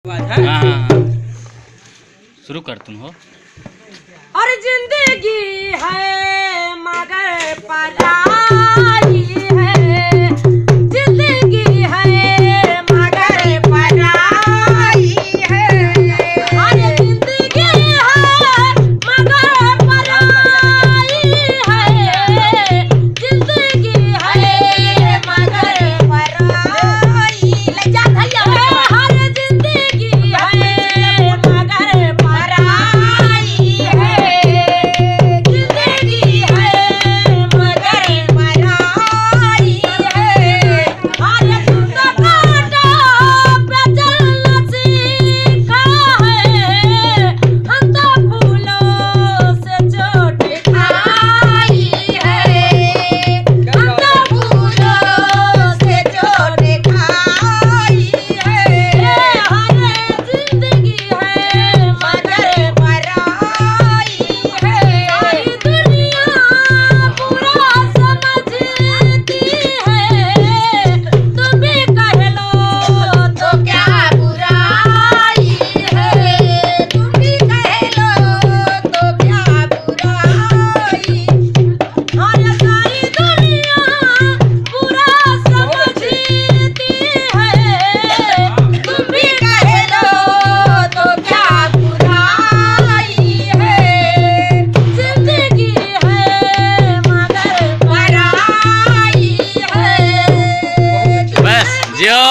हाँ हाँ हाँ शुरू कर तुम हो। और जिंदगी है मगर पराई है, जिंदगी है मगर पराई है। और जिंदगी है मगर पराई है, जिंदगी है मगर पराई। ले जा भैया। हर जिंदगी है मगर पराई है, जिंदगी है मगर पराई है। और तू तो कांटों पे चलना सीखा है, हम तो फूलों से चोट खाई है, हम तो फूलों से चोट खाई है। हर जिंदगी है मगर पराई है। सारी दुनिया बुरा समझती है, तुम भी कह लो तो क्या बुराई है, तुम भी कह लो तो क्या बुराई। और सारी दुनिया बुरा समझती है, तुम भी कह लो तो क्या बुराई है। जिंदगी है मगर पराई है, बस जियो।